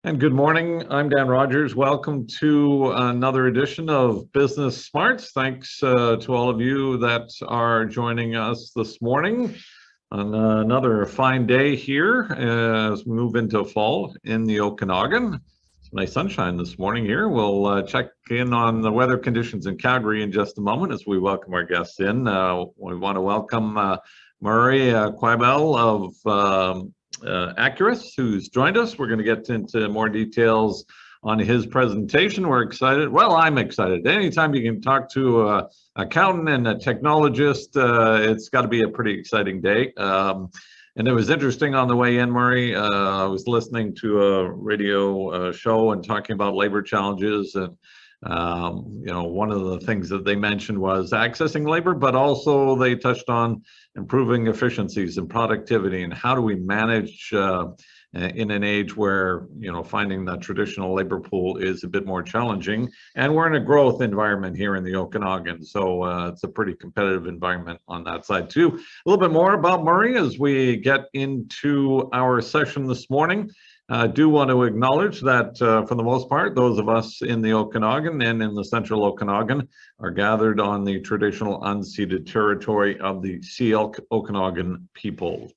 And good morning. I'm Dan Rogers. Welcome to another edition of Business Smarts. Thanks to all of you that are joining us this morning on another fine day here as we move into fall in the Okanagan. It's nice sunshine this morning here. We'll check in on the weather conditions in Calgary in just a moment as we welcome our guests in. We want to welcome Murray Quickbooks of Aqurus, who's joined us. We're going to get into more details on his presentation. We're excited. Well, I'm excited. Anytime you can talk to an accountant and a technologist, it's got to be a pretty exciting day. And it was interesting on the way in, Murray. I was listening to a radio show and talking about labor challenges, and one of the things that they mentioned was accessing labor, but also they touched on improving efficiencies and productivity, and how do we manage in an age where finding that traditional labor pool is a bit more challenging. And we're in a growth environment here in the Okanagan, so it's a pretty competitive environment on that side too. A little bit more about Murray as we get into our session this morning. I do want to acknowledge that for the most part, those of us in the Okanagan and in the central Okanagan are gathered on the traditional unceded territory of the Syilx Okanagan people.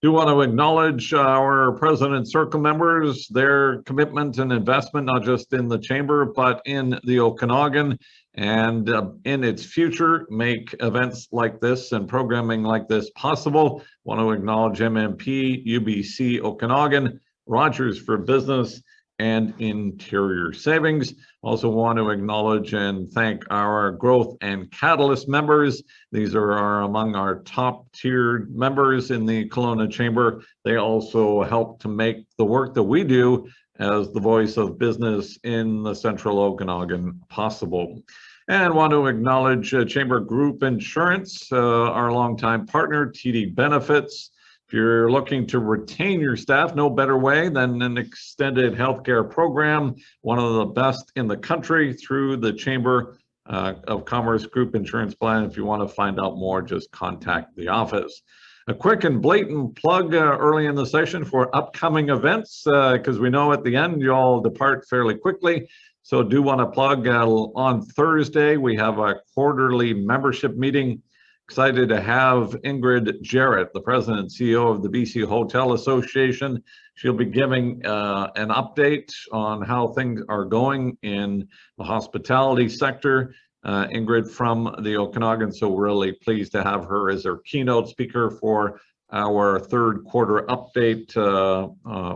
Do want to acknowledge our President Circle members, their commitment and investment, not just in the Chamber, but in the Okanagan and in its future, make events like this and programming like this possible. Want to acknowledge MMP, UBC Okanagan, Rogers for Business, and Interior Savings. Also want to acknowledge and thank our Growth and Catalyst members. These are among our top tiered members in the Kelowna Chamber. They also help to make the work that we do as the voice of business in the central Okanagan possible. And want to acknowledge Chamber Group Insurance, our longtime partner, TD Benefits. If you're looking to retain your staff, no better way than an extended healthcare program, one of the best in the country through the Chamber of Commerce Group Insurance Plan. If you want to find out more, just contact the office. A quick and blatant plug early in the session for upcoming events, because we know at the end you all depart fairly quickly. So do want to plug on Thursday, we have a quarterly membership meeting. Excited to have Ingrid Jarrett, the president and CEO of the BC Hotel Association. She'll be giving an update on how things are going in the hospitality sector. Ingrid from the Okanagan, so really pleased to have her as our keynote speaker for our third quarter update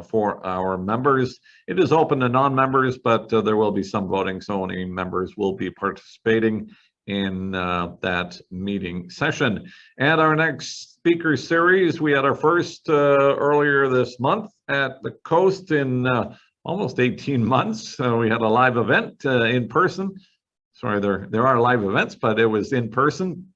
for our members. It is open to non-members, but there will be some voting, so only members will be participating in that meeting session. And our next speaker series, we had our first earlier this month at the Coast in almost 18 months. We had a live event in person. Sorry, there are live events, but it was in person.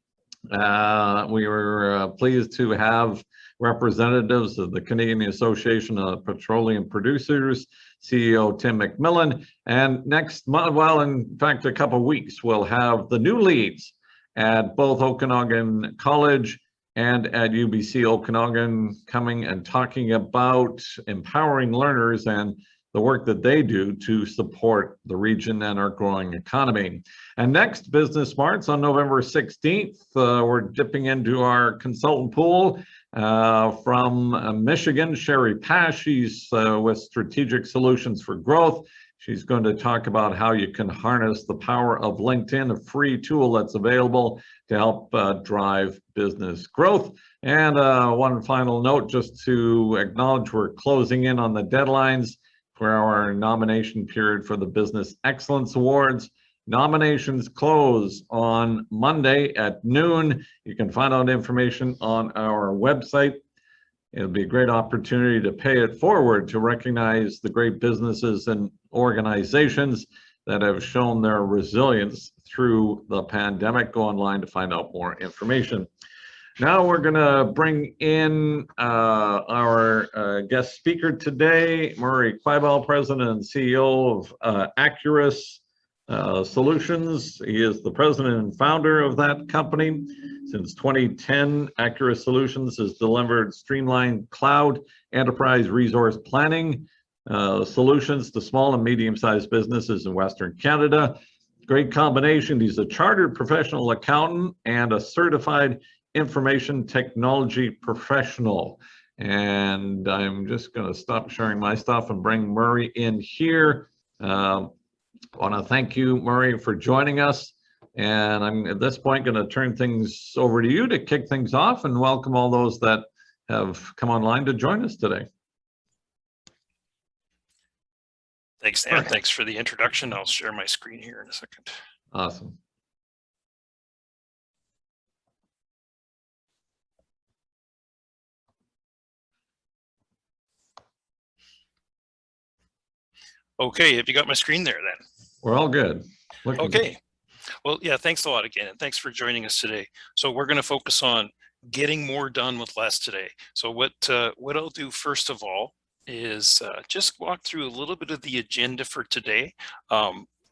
We were pleased to have representatives of the Canadian Association of Petroleum Producers, CEO Tim McMillan, and next month, well, in fact, a couple of weeks, we'll have the new leads at both Okanagan College and at UBC Okanagan coming and talking about empowering learners and the work that they do to support the region and our growing economy. And next, Business Smarts on November 16th, we're dipping into our consultant pool from Michigan, Sherry Pash. She's with Strategic Solutions for Growth. She's going to talk about how you can harness the power of LinkedIn, a free tool that's available to help drive business growth. And one final note, just to acknowledge we're closing in on the deadlines for our nomination period for the Business Excellence Awards. Nominations close on Monday at noon. You can find out information on our website. It'll be a great opportunity to pay it forward to recognize the great businesses and organizations that have shown their resilience through the pandemic. Go online to find out more information. Now we're going to bring in our guest speaker today, Murray Quickbooks, President and CEO of Aqurus Solutions. He is the president and founder of that company. Since 2010, Aqurus Solutions has delivered streamlined cloud enterprise resource planning, solutions to small and medium-sized businesses in Western Canada. Great combination. He's a chartered professional accountant and a certified information technology professional. And I'm just going to stop sharing my stuff and bring Murray in here. I want to thank you, Murray, for joining us. And I'm at this point going to turn things over to you to kick things off and welcome all those that have come online to join us today. Thanks, Dan. Thanks for the introduction. I'll share my screen here in a second. Awesome. Okay, have you got my screen there then? We're all good. Okay. Well, yeah, thanks a lot again, and thanks for joining us today. So we're going to focus on getting more done with less today. So what I'll do first of all is just walk through a little bit of the agenda for today.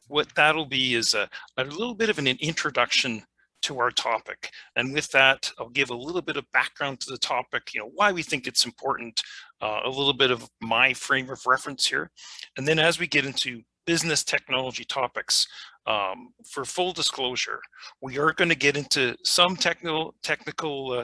What that'll be is a little bit of an introduction to our topic, and with that I'll give a little bit of background to the topic, why we think it's important, a little bit of my frame of reference here, and then as we get into business technology topics, for full disclosure, we are going to get into some technical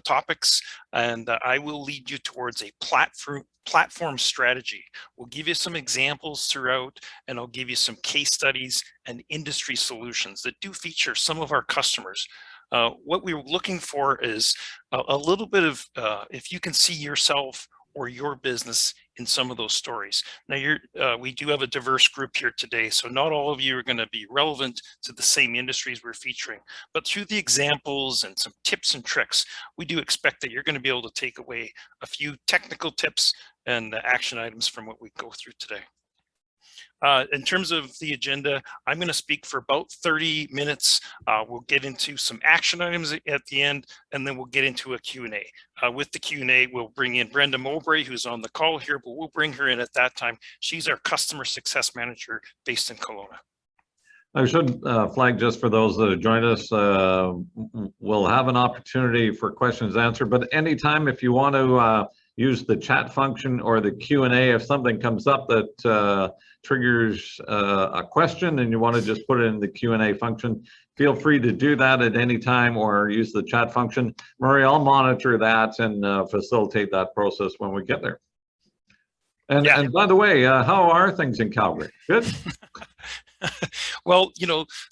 topics, and I will lead you towards a platform strategy. We'll give you some examples throughout, and I'll give you some case studies and industry solutions that do feature some of our customers. What we're looking for is a little bit of, if you can see yourself or your business in some of those stories. Now, we do have a diverse group here today, so not all of you are going to be relevant to the same industries we're featuring, but through the examples and some tips and tricks, we do expect that you're going to be able to take away a few technical tips and action items from what we go through today. In terms of the agenda, I'm going to speak for about 30 minutes. We'll get into some action items at the end, and then we'll get into a Q&A. With the Q&A, we'll bring in Brenda Mobre, who's on the call here, but we'll bring her in at that time. She's our customer success manager based in Kelowna. I should flag, just for those that have joined us, we'll have an opportunity for questions answered, but anytime if you want to use the chat function or the Q&A, if something comes up that triggers a question and you want to just put it in the Q&A function, feel free to do that at any time or use the chat function. Murray, I'll monitor that and facilitate that process when we get there. And, yeah. And by the way, how are things in Calgary? Good? Well,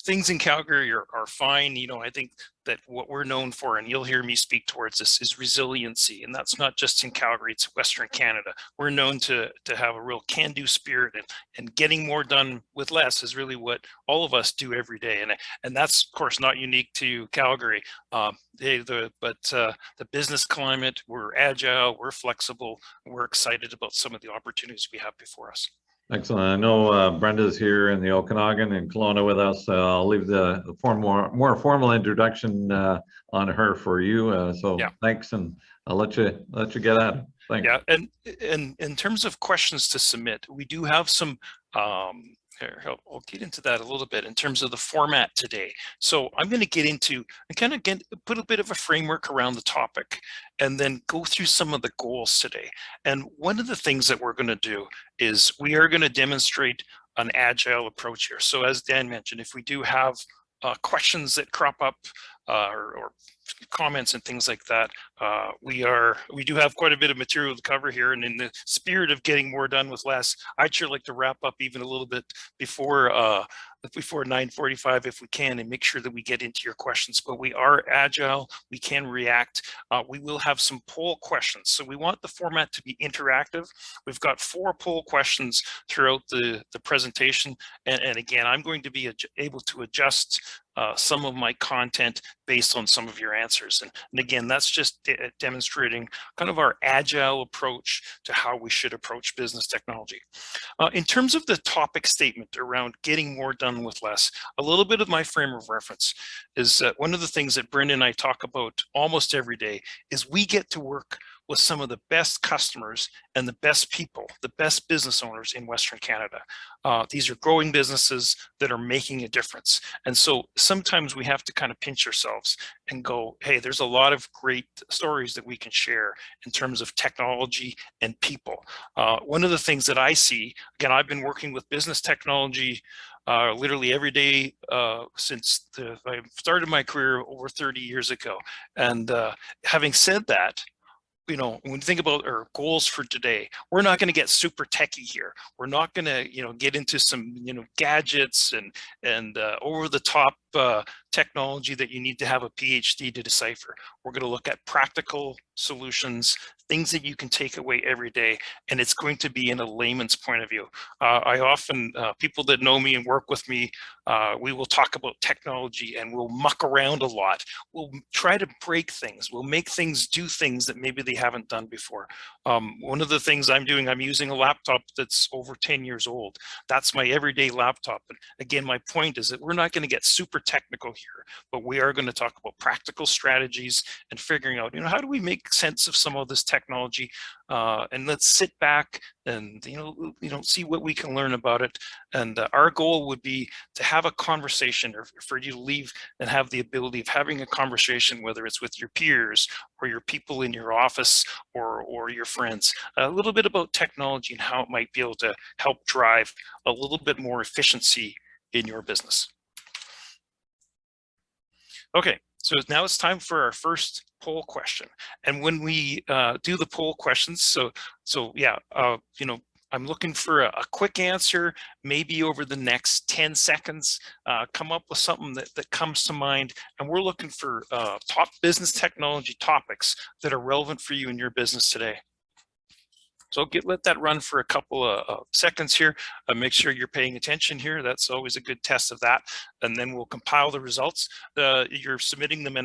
things in Calgary are fine. I think that what we're known for, and you'll hear me speak towards this, is resiliency. And that's not just in Calgary, it's Western Canada. We're known to have a real can-do spirit, and getting more done with less is really what all of us do every day. And that's, of course, not unique to Calgary. But the business climate, we're agile, we're flexible, we're excited about some of the opportunities we have before us. Excellent. I know Brenda's here in the Okanagan and Kelowna with us. I'll leave the more formal introduction on her for you. Yeah. Thanks, and I'll let you get at it. Thanks. Yeah, and in terms of questions to submit, we do have some. I'll get into that a little bit in terms of the format today. So I'm going to get into and kind of put a bit of a framework around the topic, and then go through some of the goals today. And one of the things that we're going to do is we are going to demonstrate an agile approach here. So as Dan mentioned, if we do have questions that crop up or comments and things like that, we do have quite a bit of material to cover here, and in the spirit of getting more done with less, I'd sure like to wrap up even a little bit before 9:45 if we can, and make sure that we get into your questions. But we are agile, we can react. We will have some poll questions, so we want the format to be interactive. We've got 4 poll questions throughout the presentation, and again, I'm going to be able to adjust some of my content based on some of your answers. And again, that's just demonstrating kind of our agile approach to how we should approach business technology. In terms of the topic statement around getting more done with less, a little bit of my frame of reference is one of the things that Brenda and I talk about almost every day is we get to work with some of the best customers and the best people, the best business owners in Western Canada. These are growing businesses that are making a difference. And so sometimes we have to kind of pinch ourselves and go, hey, there's a lot of great stories that we can share in terms of technology and people. One of the things that I see, again, I've been working with business technology literally every day since I started my career over 30 years ago. And having said that, when we think about our goals for today, we're not going to get super techie here. We're not going to, get into some, gadgets and over the top technology that you need to have a PhD to decipher. We're going to look at practical solutions, things that you can take away every day, and it's going to be in a layman's point of view. I often, people that know me and work with me, we will talk about technology and we'll muck around a lot. We'll try to break things. We'll make things do things that maybe they haven't done before. One of the things I'm doing, I'm using a laptop that's over 10 years old. That's my everyday laptop. And again, my point is that we're not going to get super technical here, but we are going to talk about practical strategies and figuring out, how do we make sense of some of this technology, and let's sit back and see what we can learn about it. And our goal would be to have a conversation, or for you to leave and have the ability of having a conversation, whether it's with your peers or your people in your office or your friends, a little bit about technology and how it might be able to help drive a little bit more efficiency in your business. Okay, so now it's time for our first poll question. And when we do the poll questions, so yeah, I'm looking for a quick answer, maybe over the next 10 seconds, come up with something that comes to mind. And we're looking for top business technology topics that are relevant for you in your business today. So let that run for a couple of seconds here. Make sure you're paying attention here. That's always a good test of that. And then we'll compile the results. You're submitting them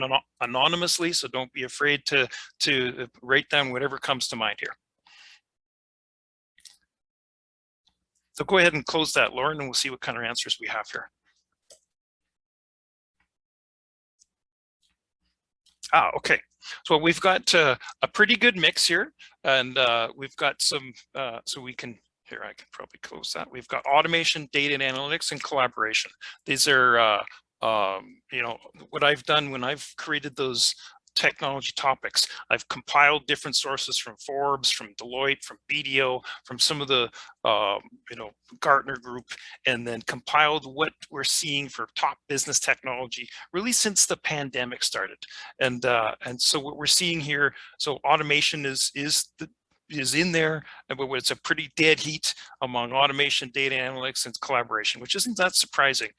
anonymously, so don't be afraid to write down whatever comes to mind here. So go ahead and close that, Lauren, and we'll see what kind of answers we have here. Okay. So we've got a pretty good mix here, and we've got some, so we can, here, I can probably close that. We've got automation, data and analytics, and collaboration. These are, what I've done when I've created those technology topics. I've compiled different sources from Forbes, from Deloitte, from BDO, from some of the, Gartner group, and then compiled what we're seeing for top business technology really since the pandemic started. And so what we're seeing here, so automation is in there, but it's a pretty dead heat among automation, data analytics, and collaboration, which isn't that surprising.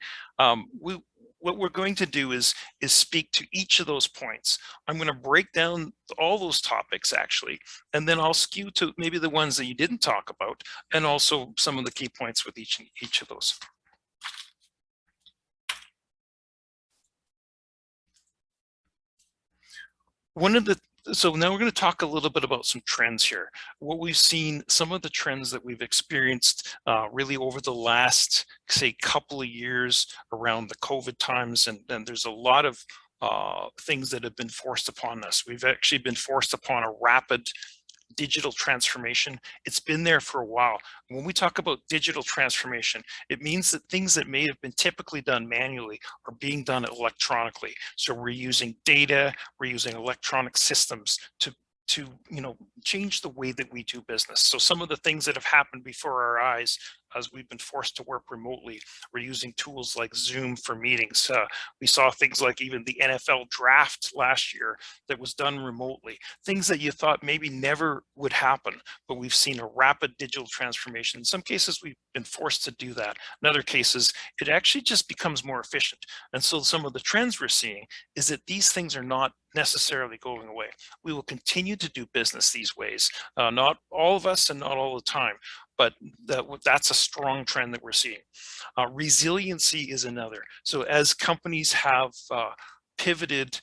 What we're going to do is speak to each of those points. I'm going to break down all those topics actually, and then I'll skew to maybe the ones that you didn't talk about, and also some of the key points with each of those. So now we're going to talk a little bit about some trends here. What we've seen, some of the trends that we've experienced really over the last, say, couple of years around the COVID times, and there's a lot of things that have been forced upon us. We've actually been forced upon a rapid digital transformation. It's been there for a while. When we talk about digital transformation, it means that things that may have been typically done manually are being done electronically. So we're using data, we're using electronic systems to change the way that we do business. So some of the things that have happened before our eyes as we've been forced to work remotely, we're using tools like Zoom for meetings. We saw things like even the NFL draft last year that was done remotely. Things that you thought maybe never would happen, but we've seen a rapid digital transformation. In some cases, we've been forced to do that. In other cases, it actually just becomes more efficient. And so some of the trends we're seeing is that these things are not necessarily going away. We will continue to do business these ways. Not all of us and not all the time, but that's a strong trend that we're seeing. Resiliency is another. So as companies have pivoted,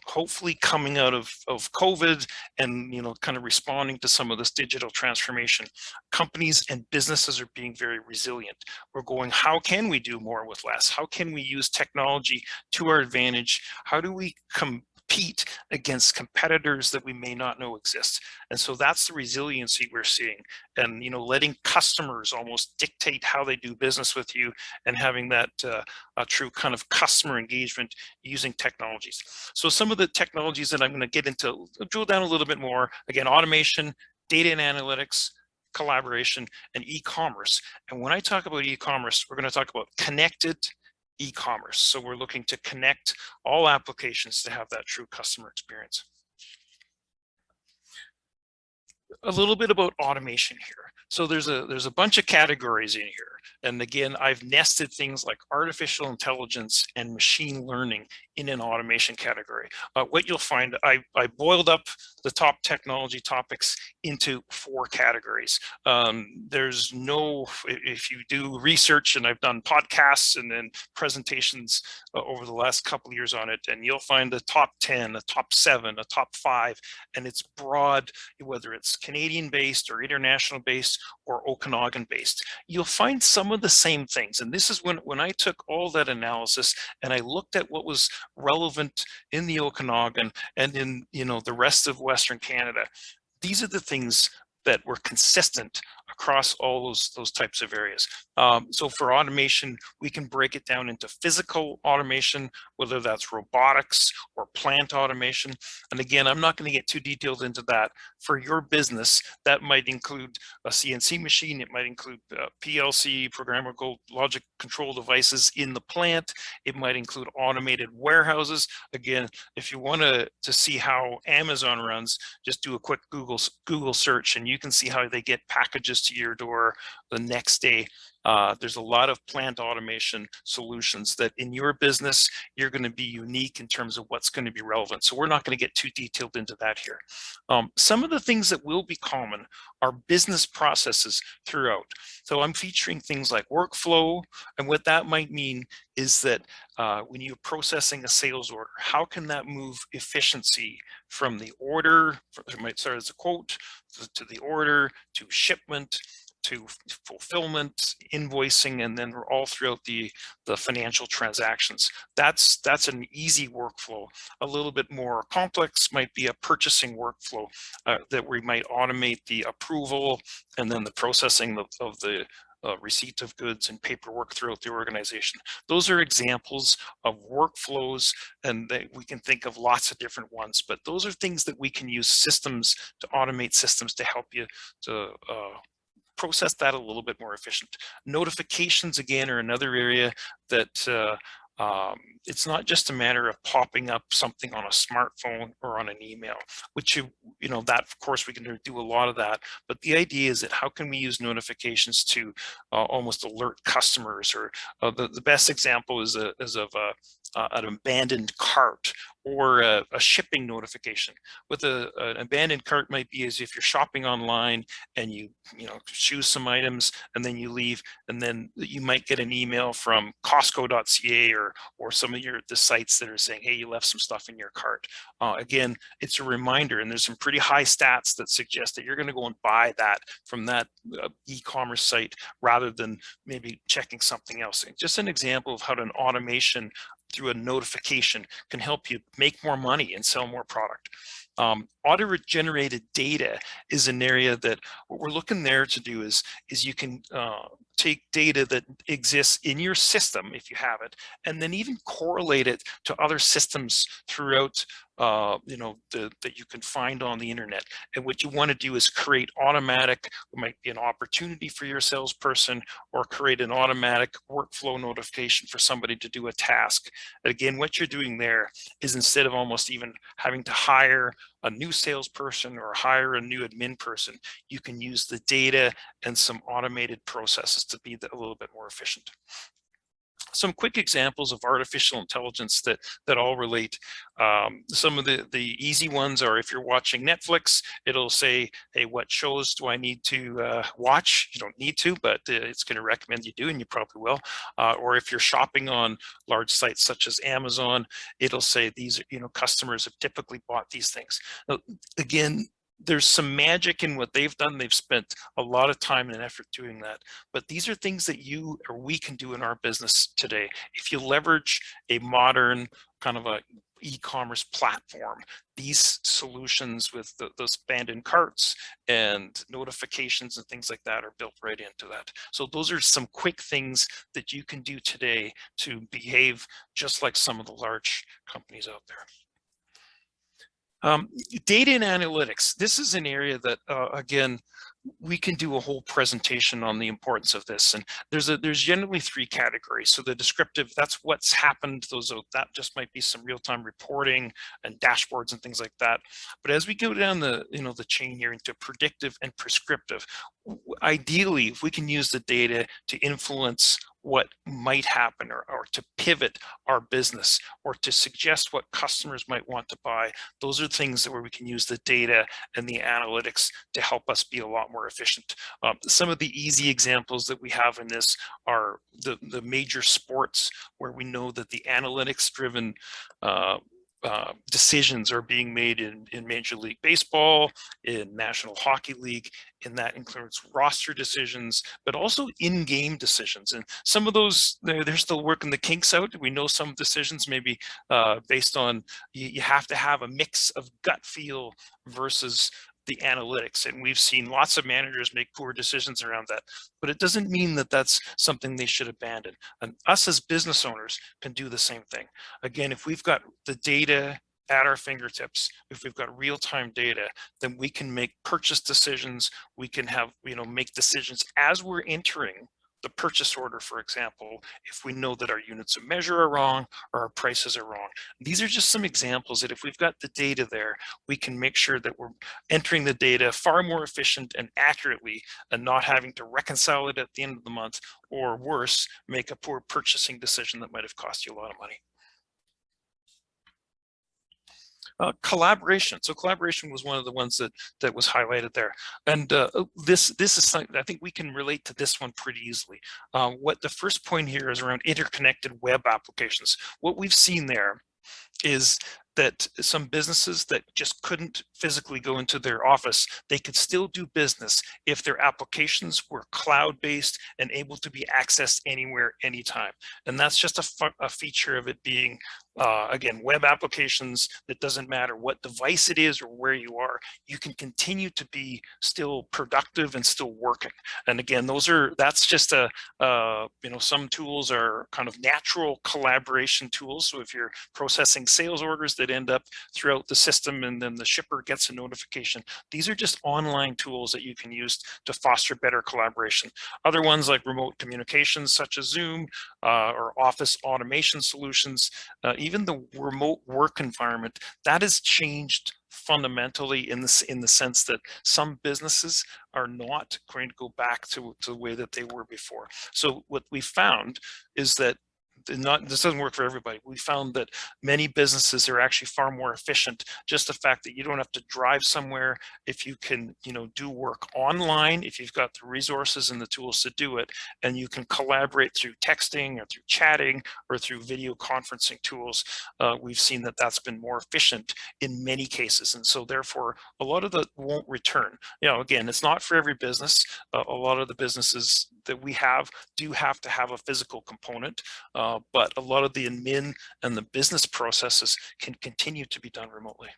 hopefully coming out of COVID and kind of responding to some of this digital transformation, companies and businesses are being very resilient. We're going, how can we do more with less? How can we use technology to our advantage? How do we compete against competitors that we may not know exist. And so that's the resiliency we're seeing, and letting customers almost dictate how they do business with you, and having that a true kind of customer engagement using technologies. So some of the technologies that I'm going to get into, drill down a little bit more, again, automation, data and analytics, collaboration, and e-commerce. And when I talk about e-commerce, we're going to talk about connected e-commerce. So we're looking to connect all applications to have that true customer experience. A little bit about automation here. So there's a bunch of categories in here. And again, I've nested things like artificial intelligence and machine learning in an automation category. What you'll find, I boiled up the top technology topics into 4 categories. There's no, if you do research, and I've done podcasts and then presentations over the last couple of years on it, and you'll find the top 10, a top 7, a top 5, and it's broad, whether it's Canadian based or international based or Okanagan based. You'll find some of the same things. And this is when I took all that analysis and I looked at what was relevant in the Okanagan and in the rest of Western Canada. These are the things that were consistent across all those types of areas. So for automation, we can break it down into physical automation, whether that's robotics or plant automation. And again, I'm not going to get too detailed into that. For your business, that might include a CNC machine. It might include PLC, programmable logic control devices in the plant. It might include automated warehouses. Again, if you want to see how Amazon runs, just do a quick Google search and you can see how they get packages to your door the next day. There's a lot of plant automation solutions that in your business, you're going to be unique in terms of what's going to be relevant. So we're not going to get too detailed into that here. Some of the things that will be common are business processes throughout. So I'm featuring things like workflow, and what that might mean is that when you're processing a sales order, how can that move efficiency from the order, it might start as a quote, to the order, to shipment, to fulfillment, invoicing, and then we're all throughout the financial transactions. That's an easy workflow. A little bit more complex might be a purchasing workflow that we might automate the approval and then the processing of the receipt of goods and paperwork throughout the organization. Those are examples of workflows, and we can think of lots of different ones, but those are things that we can use systems to automate systems to help you to process that a little bit more efficient. Notifications, again, are another area that it's not just a matter of popping up something on a smartphone or on an email, which that of course we can do a lot of that. But the idea is that how can we use notifications to almost alert customers, or the best example is of an abandoned cart or a shipping notification. With an abandoned cart might be as if you're shopping online and you choose some items and then you leave, and then you might get an email from Costco.ca or some of the sites that are saying, hey, you left some stuff in your cart. Again, it's a reminder, and there's some pretty high stats that suggest that you're going to go and buy that from that e-commerce site rather than maybe checking something else. Just an example of how an automation through a notification can help you make more money and sell more product. Auto-generated data is an area that what we're looking there to do is you can take data that exists in your system, if you have it, and then even correlate it to other systems throughout that you can find on the internet. And what you want to do is create automatic, it might be an opportunity for your salesperson, or create an automatic workflow notification for somebody to do a task. Again, what you're doing there is, instead of almost even having to hire a new salesperson or hire a new admin person, you can use the data and some automated processes to be a little bit more efficient. Some quick examples of artificial intelligence that all relate. Some of the easy ones are, if you're watching Netflix, it'll say, hey, what shows do I need to watch? You don't need to, but it's going to recommend you do, and you probably will. Or if you're shopping on large sites such as Amazon, it'll say these customers have typically bought these things. Now, again, there's some magic in what they've done. They've spent a lot of time and effort doing that. But these are things that you or we can do in our business today. If you leverage a modern kind of a e-commerce platform. These solutions with those abandoned carts and notifications and things like that are built right into that. So those are some quick things that you can do today to behave just like some of the large companies out there. Data and analytics. This is an area that, again, we can do a whole presentation on the importance of this. And there's generally three categories. So the descriptive, that's what's happened. That just might be some real-time reporting and dashboards and things like that. But as we go down the chain here into predictive and prescriptive, ideally, if we can use the data to influence what might happen or to pivot our business or to suggest what customers might want to buy, those are things where we can use the data and the analytics to help us be a lot more efficient. Some of the easy examples that we have in this are the major sports where we know that the analytics driven decisions are being made in Major League Baseball, in National Hockey League, and that includes roster decisions, but also in-game decisions. And some of those, they're still working the kinks out. We know some decisions maybe based on, you have to have a mix of gut feel versus the analytics, and we've seen lots of managers make poor decisions around that, but it doesn't mean that that's something they should abandon. And us as business owners can do the same thing. Again, if we've got the data at our fingertips, if we've got real-time data, then we can make purchase decisions. We can have, make decisions as we're entering the purchase order, for example, if we know that our units of measure are wrong or our prices are wrong. These are just some examples that if we've got the data there, we can make sure that we're entering the data far more efficient and accurately and not having to reconcile it at the end of the month, or worse, make a poor purchasing decision that might have cost you a lot of money. Collaboration. So collaboration was one of the ones that was highlighted there. And this is something I think we can relate to this one pretty easily. What the first point here is around interconnected web applications. What we've seen there is that some businesses that just couldn't physically go into their office, they could still do business if their applications were cloud-based and able to be accessed anywhere, anytime. And that's just a feature of it being, again, web applications. That doesn't matter what device it is or where you are, you can continue to be still productive and still working. And again, that's just some tools are kind of natural collaboration tools. So if you're processing sales orders that end up throughout the system and then the shipper gets a notification, these are just online tools that you can use to foster better collaboration. Other ones like remote communications such as Zoom or office automation solutions, even the remote work environment, that has changed fundamentally in the sense that some businesses are not going to go back to the way that they were before. So what we found is that this doesn't work for everybody. We found that many businesses are actually far more efficient. Just the fact that you don't have to drive somewhere, if you can, do work online, if you've got the resources and the tools to do it, and you can collaborate through texting or through chatting or through video conferencing tools, we've seen that that's been more efficient in many cases. And so therefore, a lot of that won't return. Again, it's not for every business. A lot of the businesses that we do have to have a physical component. But a lot of the admin and the business processes can continue to be done remotely.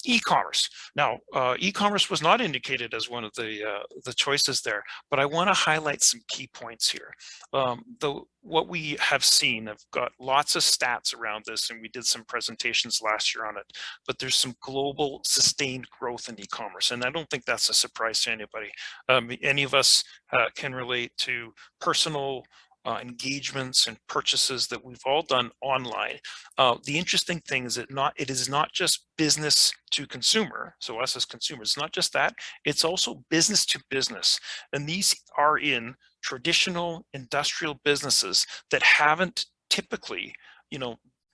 E-commerce. Now, e-commerce was not indicated as one of the choices there, but I want to highlight some key points here. What we have seen, I've got lots of stats around this, and we did some presentations last year on it, but there's some global sustained growth in e-commerce, and I don't think that's a surprise to anybody. Any of us can relate to personal engagements and purchases that we've all done online. The interesting thing is that it is not just business to consumer, so us as consumers, it's not just that, it's also business to business. And these are in traditional industrial businesses that haven't typically,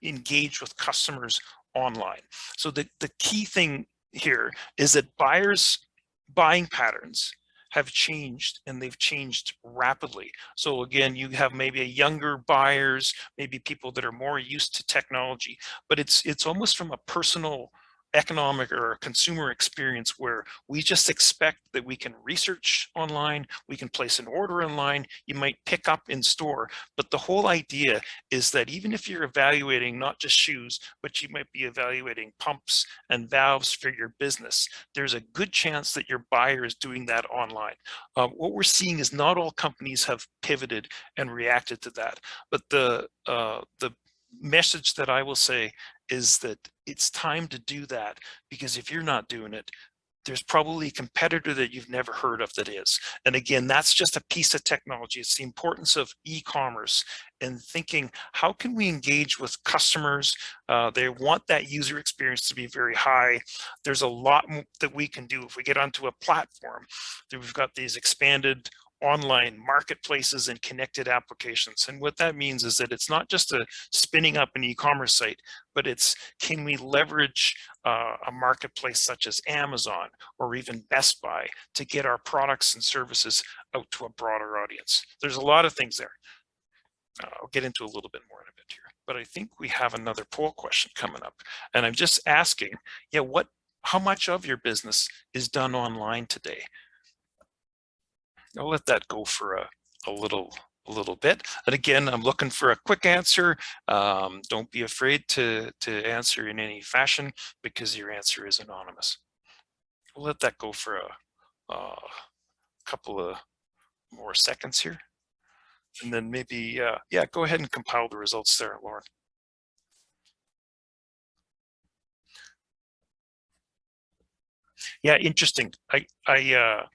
engaged with customers online. So the key thing here is that buyers' buying patterns have changed, and they've changed rapidly. So again, you have maybe younger buyers, maybe people that are more used to technology, but it's almost from a personal economic or a consumer experience where we just expect that we can research online, we can place an order online, you might pick up in store. But the whole idea is that even if you're evaluating not just shoes, but you might be evaluating pumps and valves for your business, there's a good chance that your buyer is doing that online. What we're seeing is not all companies have pivoted and reacted to that, but the message that I will say is that it's time to do that, because if you're not doing it, there's probably a competitor that you've never heard of that is. And again, that's just a piece of technology. It's the importance of e-commerce and thinking, how can we engage with customers? They want that user experience to be very high. There's a lot that we can do if we get onto a platform. We've got these expanded online marketplaces and connected applications. And what that means is that it's not just a spinning up an e-commerce site, but it's, can we leverage a marketplace such as Amazon or even Best Buy to get our products and services out to a broader audience? There's a lot of things there. I'll get into a little bit more in a bit here, but I think we have another poll question coming up. And I'm just asking, yeah, how much of your business is done online today? I'll let that go for a little bit. And again, I'm looking for a quick answer. Don't be afraid to answer in any fashion, because your answer is anonymous. We'll let that go for a couple of more seconds here. And then maybe, yeah, go ahead and compile the results there, Lauren. Yeah, interesting. I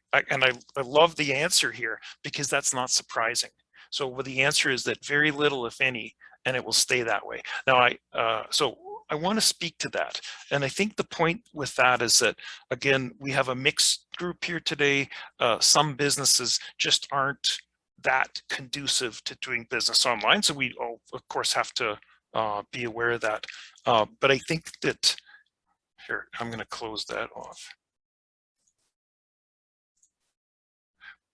love the answer here, because that's not surprising. So the answer is that very little, if any, and it will stay that way. Now, so I want to speak to that. And I think the point with that is that, again, we have a mixed group here today. Some businesses just aren't that conducive to doing business online. So we, of course, have to be aware of that. But I think that, here, I'm going to close that off.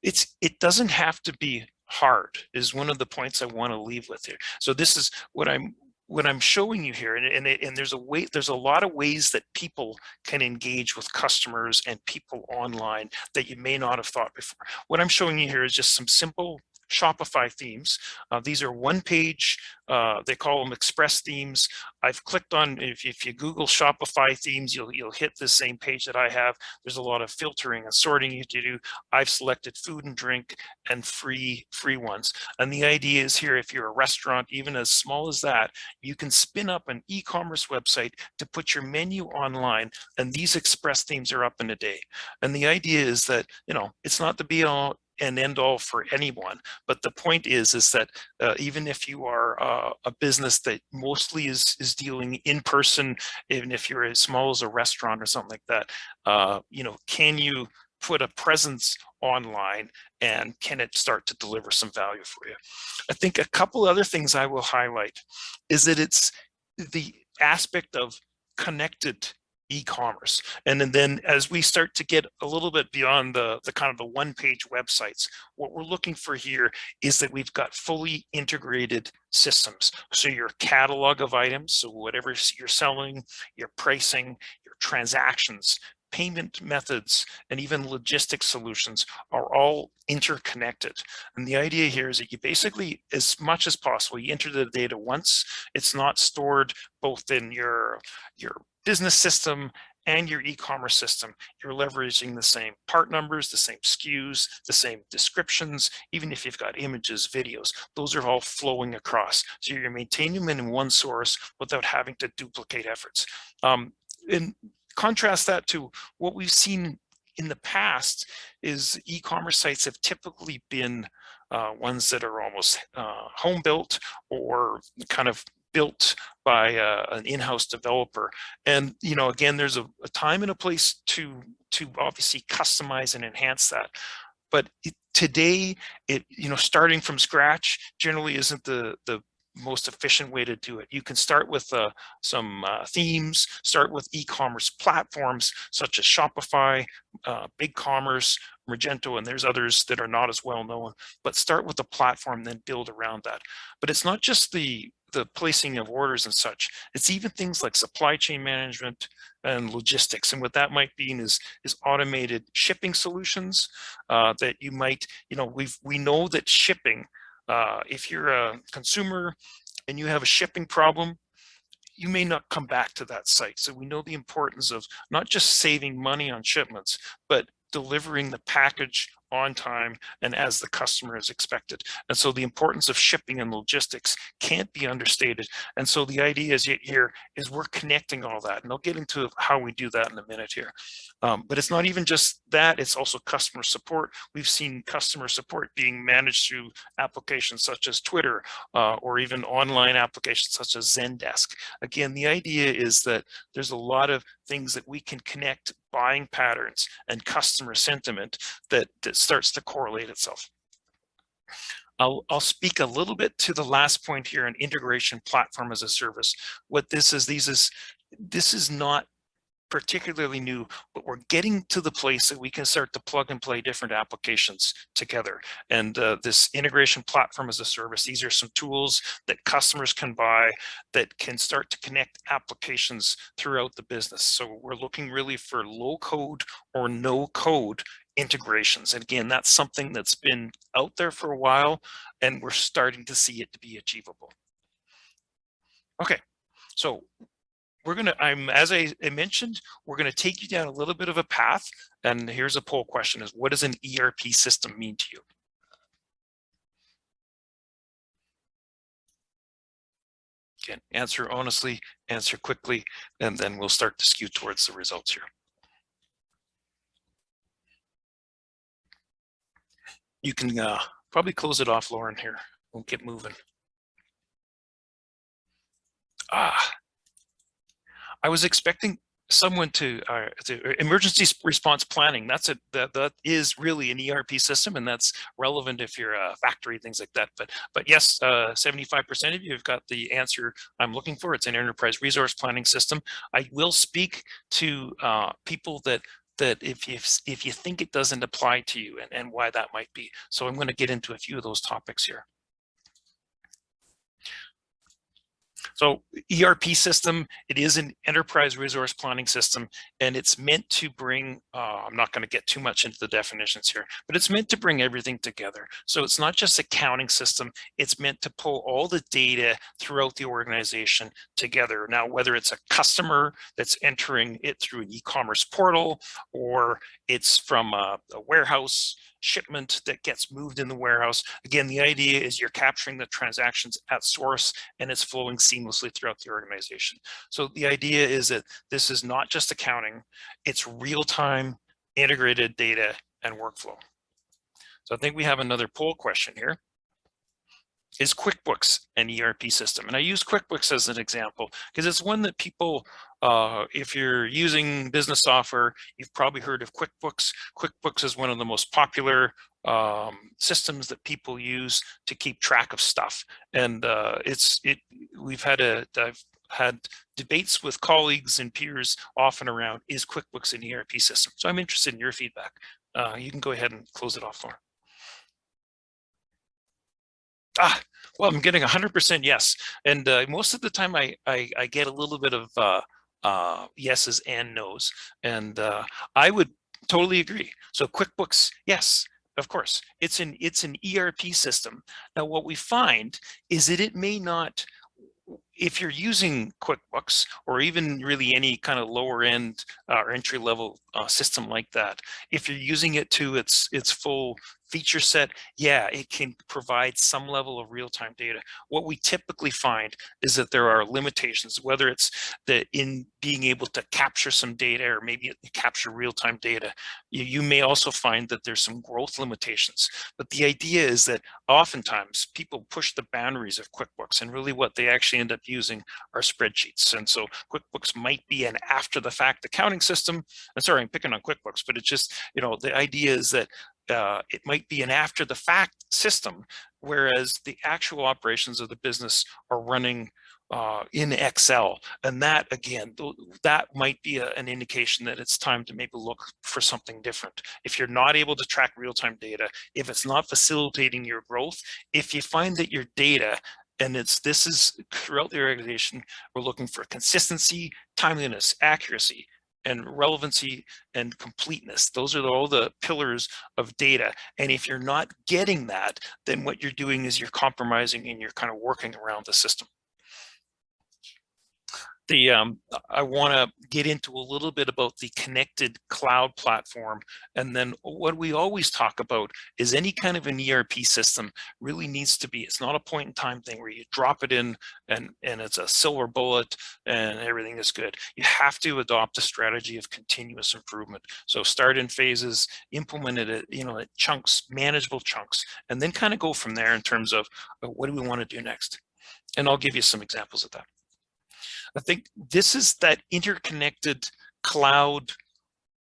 It doesn't have to be hard, is one of the points I want to leave with here. So this is what I'm showing you here, and there's a lot of ways that people can engage with customers and people online that you may not have thought before. What I'm showing you here is just some simple Shopify themes. These are one page, they call them express themes. I've clicked on, if you Google Shopify themes, you'll hit the same page that I have. There's a lot of filtering and sorting you have to do. I've selected food and drink and free ones. And the idea is here, if you're a restaurant, even as small as that, you can spin up an e-commerce website to put your menu online, and these express themes are up in a day. And the idea is that, it's not the be all and end all for anyone, but the point is that even if you are a business that mostly is dealing in person, even if you're as small as a restaurant or something like that, can you put a presence online, and can it start to deliver some value for you? I think a couple other things I will highlight is that it's the aspect of connected e-commerce. And then as we start to get a little bit beyond the kind of the one-page websites, what we're looking for here is that we've got fully integrated systems. So your catalog of items, so whatever you're selling, your pricing, your transactions, payment methods, and even logistics solutions are all interconnected. And the idea here is that you basically, as much as possible, you enter the data once. It's not stored both in your business system and your e-commerce system. You're leveraging the same part numbers, the same SKUs, the same descriptions, even if you've got images, videos, those are all flowing across. So you're maintaining them in one source without having to duplicate efforts. And contrast that to what we've seen in the past is e-commerce sites have typically been ones that are almost home built or kind of built by an in-house developer. And again, there's a time and a place to obviously customize and enhance that. But today, starting from scratch generally isn't the most efficient way to do it. You can start with some themes, start with e-commerce platforms such as Shopify, BigCommerce, Magento, and there's others that are not as well known, but start with the platform, then build around that. But it's not just the the placing of orders and such. It's even things like supply chain management and logistics. And what that might mean is automated shipping solutions that you might, we know that shipping, if you're a consumer and you have a shipping problem, you may not come back to that site. So we know the importance of not just saving money on shipments, but delivering the package on time and as the customer is expected. And so the importance of shipping and logistics can't be understated. And so the idea is here is we're connecting all that, and I'll get into how we do that in a minute here. But it's not even just that, it's also customer support. We've seen customer support being managed through applications such as Twitter or even online applications such as Zendesk. Again, the idea is that there's a lot of things that we can connect buying patterns and customer sentiment that starts to correlate itself. I'll speak a little bit to the last point here on integration platform as a service. What this is, this is not particularly new, but we're getting to the place that we can start to plug and play different applications together. And this integration platform as a service, these are some tools that customers can buy that can start to connect applications throughout the business. So we're looking really for low code or no code integrations. And again, that's something that's been out there for a while, and we're starting to see it to be achievable. Okay, so we're gonna, as I mentioned, we're gonna take you down a little bit of a path. And here's a poll question: is what does an ERP system mean to you? Again, answer honestly, answer quickly, and then we'll start to skew towards the results here. You can probably close it off, Lauren, here. We'll get moving. I was expecting someone to emergency response planning. That is really an ERP system, and that's relevant if you're a factory, things like that. But yes, 75% of you have got the answer I'm looking for. It's an enterprise resource planning system. I will speak to people that if you think it doesn't apply to you and why that might be. So I'm going to get into a few of those topics here. So ERP system, it is an enterprise resource planning system, and it's meant to bring, I'm not going to get too much into the definitions here, but it's meant to bring everything together. So it's not just accounting system, it's meant to pull all the data throughout the organization together. Now, whether it's a customer that's entering it through an e-commerce portal, or it's from a warehouse shipment that gets moved in the warehouse. Again, the idea is you're capturing the transactions at source and it's flowing seamlessly throughout the organization. So the idea is that this is not just accounting, it's real-time integrated data and workflow. So I think we have another poll question here. Is QuickBooks an ERP system? And I use QuickBooks as an example because it's one that people, if you're using business software, you've probably heard of QuickBooks. QuickBooks is one of the most popular systems that people use to keep track of stuff. And I've had debates with colleagues and peers often around, is QuickBooks an ERP system? So I'm interested in your feedback. You can go ahead and close it off, Lauren. Well, I'm getting 100% yes. And most of the time I get a little bit of yeses and nos. And I would totally agree. So QuickBooks, yes, of course, it's an ERP system. Now, what we find is that it may not, if you're using QuickBooks or even really any kind of lower end or entry level system like that, if you're using it to its full feature set, yeah, it can provide some level of real-time data. What we typically find is that there are limitations, whether it's in being able to capture some data or maybe capture real-time data. You may also find that there's some growth limitations. But the idea is that oftentimes people push the boundaries of QuickBooks, and really what they actually end up using are spreadsheets. And so QuickBooks might be an after-the-fact accounting system. I'm sorry, I'm picking on QuickBooks, but it's just, the idea is that it might be an after-the-fact system, whereas the actual operations of the business are running in Excel. And that, again, that might be an indication that it's time to maybe look for something different. If you're not able to track real-time data, if it's not facilitating your growth, if you find that your data And this is throughout the organization, we're looking for consistency, timeliness, accuracy, and relevancy and completeness. Those are all the pillars of data. And if you're not getting that, then what you're doing is you're compromising and you're kind of working around the system. I want to get into a little bit about the connected cloud platform. And then what we always talk about is any kind of an ERP system really needs to be, it's not a point in time thing where you drop it in and it's a silver bullet and everything is good. You have to adopt a strategy of continuous improvement. So start in phases, implement it at chunks, manageable chunks, and then kind of go from there in terms of what do we want to do next? And I'll give you some examples of that. I think this is that interconnected cloud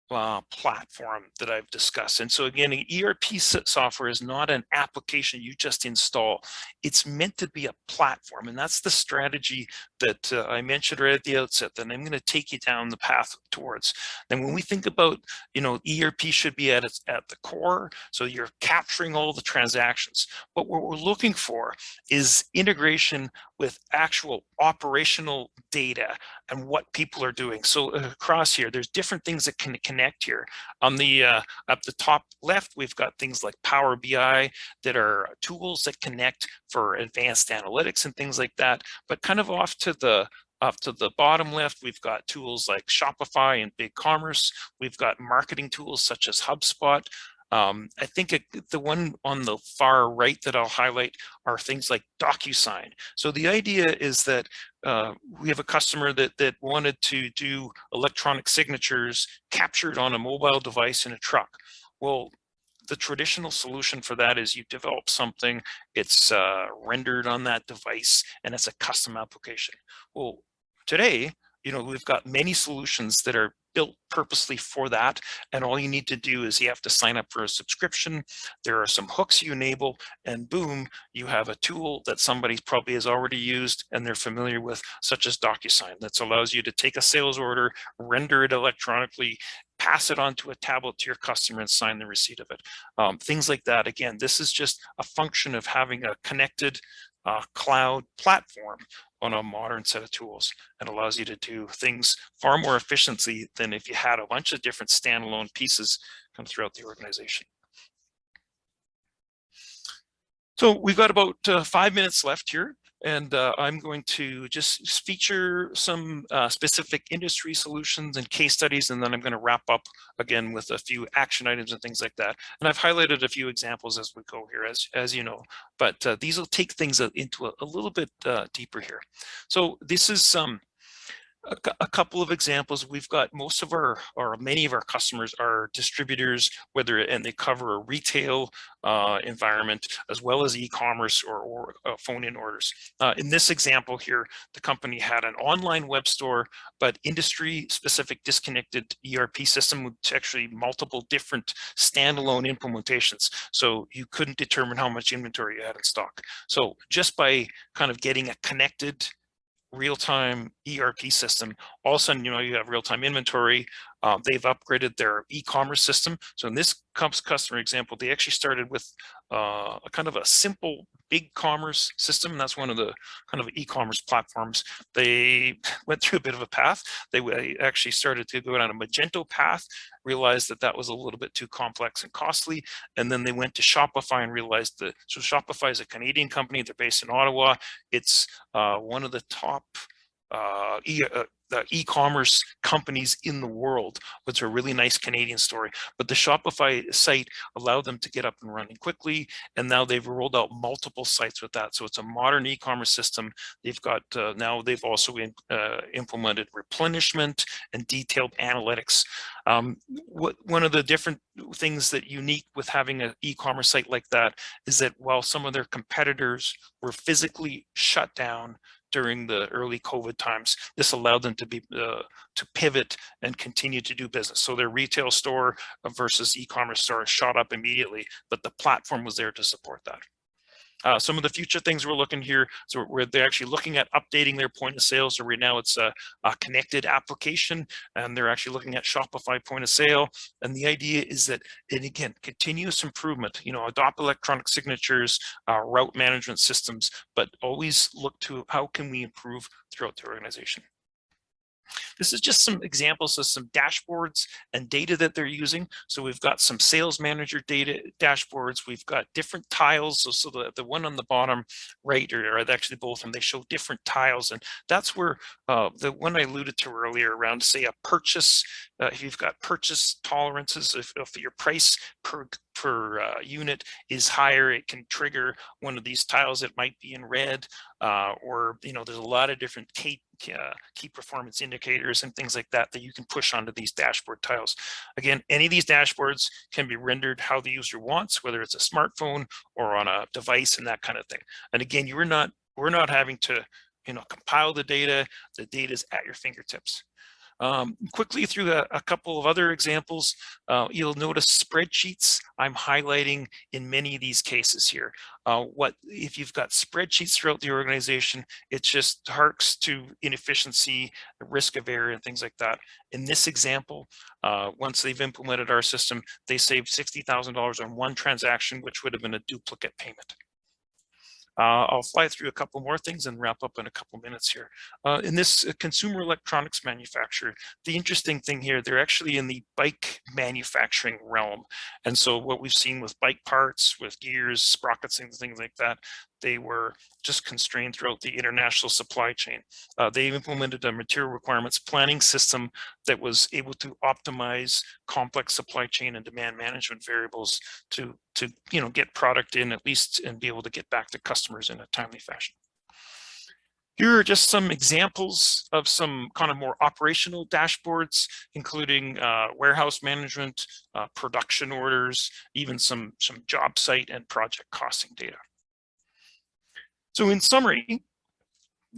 platform that I've discussed. And so again, an ERP software is not an application you just install. It's meant to be a platform. And that's the strategy that I mentioned right at the outset that I'm going to take you down the path towards. And when we think about, ERP should be at the core. So you're capturing all the transactions. But what we're looking for is integration with actual operational data and what people are doing. So across here, there's different things that can connect here. On the up the top left, we've got things like Power BI that are tools that connect for advanced analytics and things like that. But kind of off to the bottom left, we've got tools like Shopify and BigCommerce. We've got marketing tools such as HubSpot. I think the one on the far right that I'll highlight are things like Docusign. So the idea is that we have a customer that wanted to do electronic signatures captured on a mobile device in a truck. Well, the traditional solution for that is you develop something, it's rendered on that device, and it's a custom application. Well, today, we've got many solutions that are built purposely for that, and all you need to do is you have to sign up for a subscription. There are some hooks you enable, and boom, you have a tool that somebody probably has already used and they're familiar with, such as Docusign, that allows you to take a sales order, render it electronically, pass it on to a tablet to your customer and sign the receipt of it. Things like that. Again, this is just a function of having a connected cloud platform on a modern set of tools, and allows you to do things far more efficiently than if you had a bunch of different standalone pieces come throughout the organization. So we've got about 5 minutes left here, and I'm going to just feature some specific industry solutions and case studies, and then I'm going to wrap up again with a few action items and things like that. And I've highlighted a few examples as we go here, as you know, but these will take things into a little bit deeper here. So this is a couple of examples. We've got most of our, or many of our customers are distributors, and they cover a retail environment as well as e-commerce or phone-in orders. In this example here, the company had an online web store, but industry-specific disconnected ERP system with actually multiple different standalone implementations. So you couldn't determine how much inventory you had in stock. So just by kind of getting a connected real-time ERP system, all of a sudden, you have real-time inventory. They've upgraded their e-commerce system. So in this customer example, they actually started with a kind of a simple big commerce system. And that's one of the kind of e-commerce platforms. They went through a bit of a path. They actually started to go down a Magento path, realized that was a little bit too complex and costly. And then they went to Shopify and realized so Shopify is a Canadian company. They're based in Ottawa. It's one of the top e-commerce companies in the world. It's a really nice Canadian story, but the Shopify site allowed them to get up and running quickly, and now they've rolled out multiple sites with that. So it's a modern e-commerce system. They've got now they've also implemented replenishment and detailed analytics. One of the different things that unique with having an e-commerce site like that is that while some of their competitors were physically shut down during the early COVID times, this allowed them to pivot and continue to do business. So their retail store versus e-commerce store shot up immediately, but the platform was there to support that. Some of the future things we're looking here, so they're actually looking at updating their point of sale. So right now it's a connected application, and they're actually looking at Shopify point of sale. And the idea is that, and again, continuous improvement, adopt electronic signatures, route management systems, but always look to how can we improve throughout the organization. This is just some examples of some dashboards and data that they're using. So we've got some sales manager data dashboards. We've got different tiles. So the one on the bottom right, or actually both of them, they show different tiles. And that's where the one I alluded to earlier around, say, a purchase. If you've got purchase tolerances, if your price per unit is higher, it can trigger one of these tiles. It might be in red, or there's a lot of different key performance indicators and things like that you can push onto these dashboard tiles. Again, any of these dashboards can be rendered how the user wants, whether it's a smartphone or on a device and that kind of thing. And again, we're not having to compile the data. The data is at your fingertips. Quickly through a couple of other examples, you'll notice spreadsheets I'm highlighting in many of these cases here. If you've got spreadsheets throughout the organization, it just harks to inefficiency, the risk of error, and things like that. In this example, once they've implemented our system, they saved $60,000 on one transaction, which would have been a duplicate payment. I'll fly through a couple more things and wrap up in a couple minutes here. In this consumer electronics manufacturer, the interesting thing here, they're actually in the bike manufacturing realm. And so what we've seen with bike parts, with gears, sprockets, and things like that, they were just constrained throughout the international supply chain. They implemented a material requirements planning system that was able to optimize complex supply chain and demand management variables to get product in at least and be able to get back to customers in a timely fashion. Here are just some examples of some kind of more operational dashboards, including warehouse management, production orders, even some job site and project costing data. So in summary,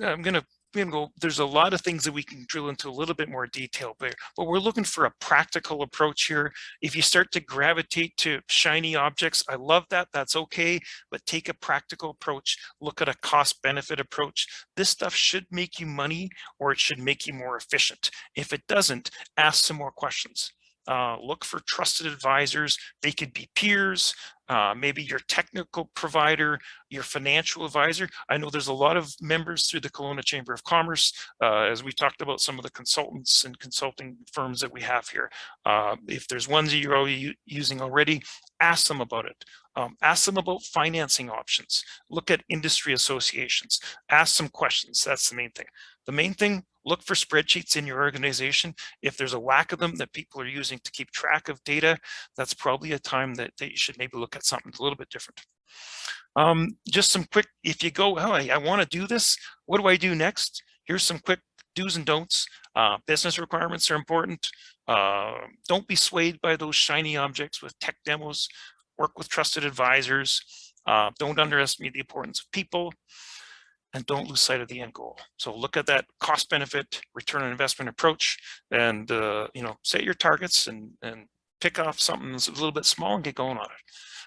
I'm going to go, there's a lot of things that we can drill into a little bit more detail, but we're looking for a practical approach here. If you start to gravitate to shiny objects, I love that, that's okay, but take a practical approach, look at a cost benefit approach. This stuff should make you money, or it should make you more efficient. If it doesn't, ask some more questions. Look for trusted advisors. They could be peers, maybe your technical provider, your financial advisor. I know there's a lot of members through the Kelowna Chamber of Commerce, as we talked about some of the consultants and consulting firms that we have here. If there's ones that you're using already, ask them about it. Ask them about financing options. Look at industry associations. Ask some questions. That's the main thing. The main thing, look for spreadsheets in your organization. If there's a lack of them that people are using to keep track of data, that's probably a time that you should maybe look at something a little bit different. Just some quick, if you go, oh, I want to do this, what do I do next? Here's some quick do's and don'ts. Business requirements are important. Don't be swayed by those shiny objects with tech demos. Work with trusted advisors. Don't underestimate the importance of people. And don't lose sight of the end goal. So look at that cost benefit, return on investment approach, and set your targets and pick off something that's a little bit small and get going on it.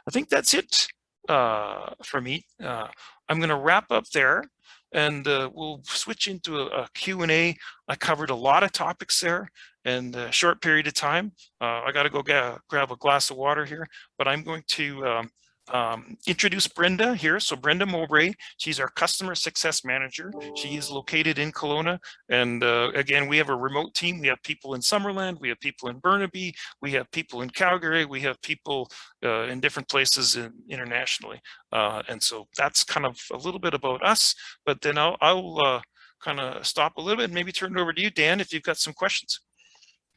I think that's it for me. I'm going to wrap up there, and we'll switch into a Q&A. I covered a lot of topics there in a short period of time. I got to go grab a glass of water here, but I'm going to introduce Brenda here. So Brenda Mobre, she's our customer success manager. She is located in Kelowna. And again, we have a remote team. We have people in Summerland, we have people in Burnaby, we have people in Calgary, we have people in different places internationally. And so that's kind of a little bit about us, but then I'll kind of stop a little bit and maybe turn it over to you, Dan, if you've got some questions.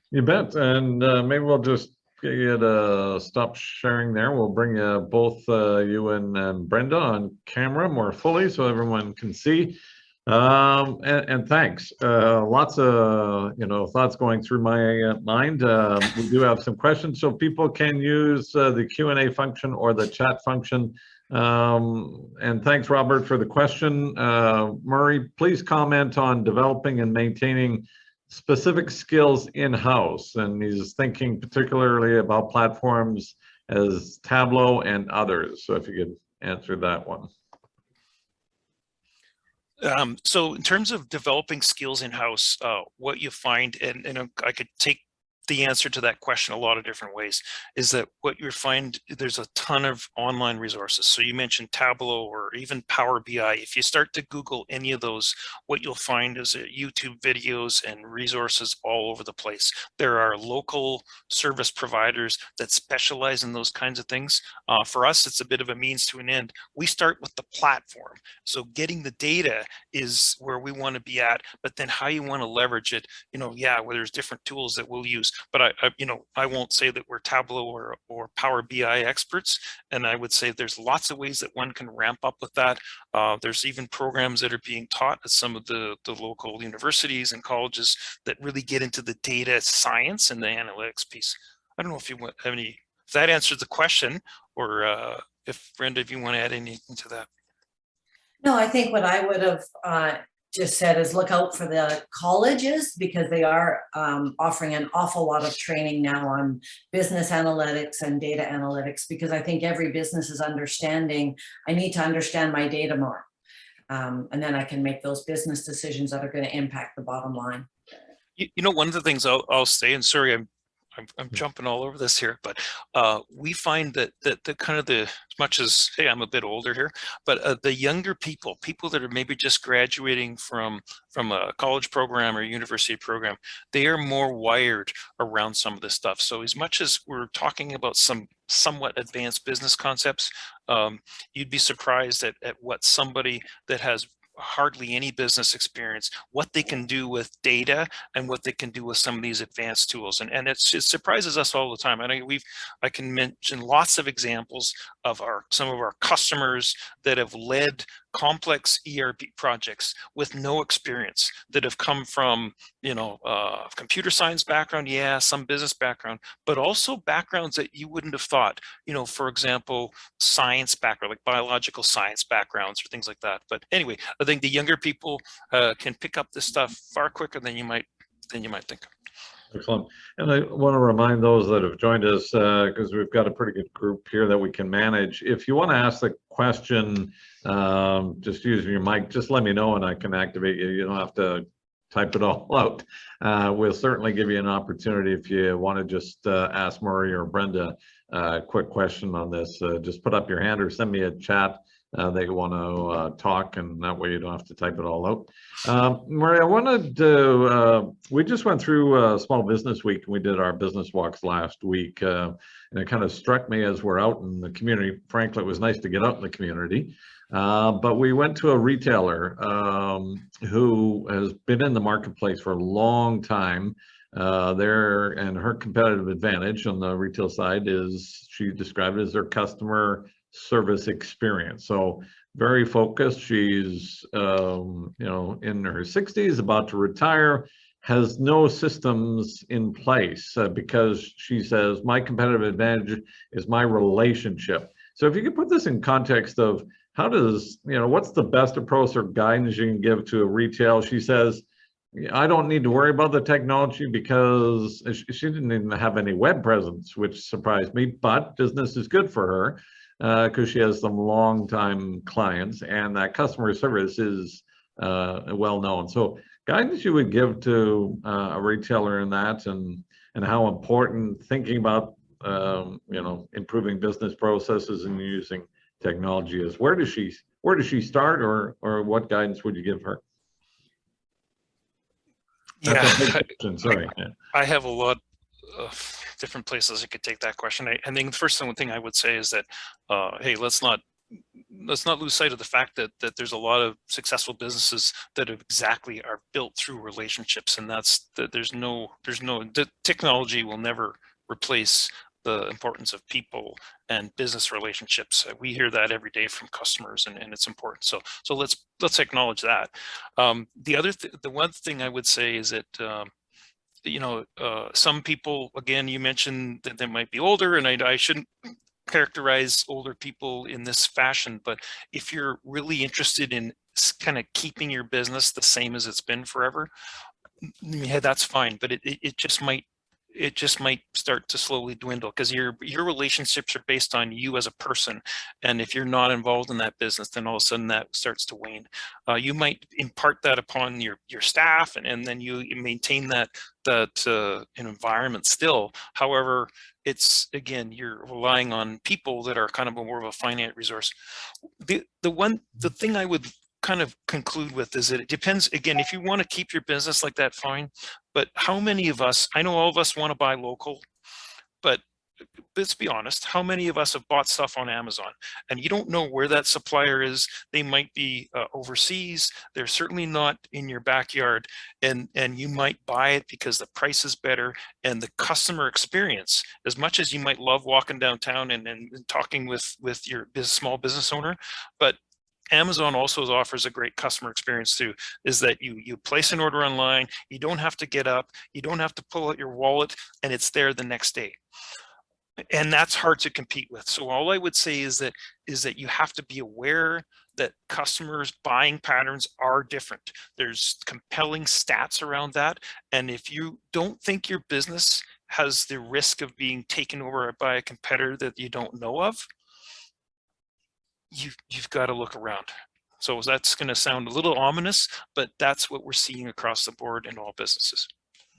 You bet. And maybe we'll just get you to stop sharing there. We'll bring both you and Brenda on camera more fully so everyone can see. And thanks. Lots of thoughts going through my mind. We do have some questions, so people can use the Q&A function or the chat function. And thanks, Robert, for the question. Murray, please comment on developing and maintaining specific skills in-house, and he's thinking particularly about platforms as Tableau and others. So if you could answer that one. So in terms of developing skills in-house, what you find, and I could take the answer to that question a lot of different ways, is that what you find, there's a ton of online resources. So you mentioned Tableau or even Power BI. If you start to Google any of those, what you'll find is YouTube videos and resources all over the place. There are local service providers that specialize in those kinds of things. For us, it's a bit of a means to an end. We start with the platform. So getting the data is where we want to be at, but then how you want to leverage it, yeah, well, there's different tools that we'll use. But I won't say that we're Tableau or Power BI experts. And I would say there's lots of ways that one can ramp up with that. There's even programs that are being taught at some of the local universities and colleges that really get into the data science and the analytics piece. I don't know if you have any, if that answers the question, or if Brenda, if you want to add anything to that. No, I think what I would have just said is look out for the colleges, because they are offering an awful lot of training now on business analytics and data analytics, because I think every business is understanding, I need to understand my data more. And then I can make those business decisions that are going to impact the bottom line. One of the things I'll say, and sorry, I'm jumping all over this here, but we find that the kind of as much as, hey, I'm a bit older here, but the younger people that are maybe just graduating from a college program or university program, they are more wired around some of this stuff. So as much as we're talking about some somewhat advanced business concepts, you'd be surprised at what somebody that has hardly any business experience, what they can do with data and what they can do with some of these advanced tools. And it surprises us all the time. I can mention lots of examples of some of our customers that have led complex ERP projects with no experience, that have come from, computer science background, yeah, some business background, but also backgrounds that you wouldn't have thought, for example, science background, like biological science backgrounds or things like that. But anyway, I think the younger people can pick up this stuff far quicker than you might think. Excellent. And I want to remind those that have joined us, because we've got a pretty good group here that we can manage. If you want to ask the question, just using your mic, just let me know and I can activate you. You don't have to type it all out. We'll certainly give you an opportunity if you want to just ask Murray or Brenda a quick question on this. Just put up your hand or send me a chat that you want to talk, and that way you don't have to type it all out. Murray, I wanted to, we just went through Small Business Week, and we did our business walks last week, and it kind of struck me as we're out in the community. Frankly, it was nice to get out in the community, but we went to a retailer who has been in the marketplace for a long time. And her competitive advantage on the retail side is, she described it as their customer service experience. So very focused. She's in her 60s, about to retire, has no systems in place because she says my competitive advantage is my relationship. So if you could put this in context of how does, what's the best approach or guidance you can give to a retail? She says, I don't need to worry about the technology, because she didn't even have any web presence, which surprised me, but business is good for her because she has some long-time clients, and that customer service is well known. So guidance you would give to a retailer in that, and how important thinking about improving business processes and using technology is. Where does she start, or what guidance would you give her? Yeah, sorry. I have a lot of different places I could take that question. I think the first thing I would say is that, hey, let's not lose sight of the fact that there's a lot of successful businesses that are built through relationships, and the technology will never replace the importance of people and business relationships. We hear that every day from customers, and it's important. So let's acknowledge that. The one thing I would say is that some people, again, you mentioned that they might be older, and I shouldn't characterize older people in this fashion, but if you're really interested in kind of keeping your business the same as it's been forever, yeah, that's fine. But it just might it just might start to slowly dwindle, because your relationships are based on you as a person, and if you're not involved in that business, then all of a sudden that starts to wane. You might impart that upon your staff, and then you maintain that environment still. However, it's, again, you're relying on people that are kind of more of a finite resource. The thing I would kind of conclude with is that it depends. Again, if you want to keep your business like that, fine. But how many of us, I know all of us want to buy local, but let's be honest, how many of us have bought stuff on Amazon and you don't know where that supplier is? They might be overseas. They're certainly not in your backyard, and you might buy it because the price is better and the customer experience, as much as you might love walking downtown and talking with your small business owner, but Amazon also offers a great customer experience too, is that you place an order online, you don't have to get up, you don't have to pull out your wallet, and it's there the next day. And that's hard to compete with. So all I would say is that you have to be aware that customers' buying patterns are different. There's compelling stats around that. And if you don't think your business has the risk of being taken over by a competitor that you don't know of, you've got to look around. So that's going to sound a little ominous, but that's what we're seeing across the board in all businesses.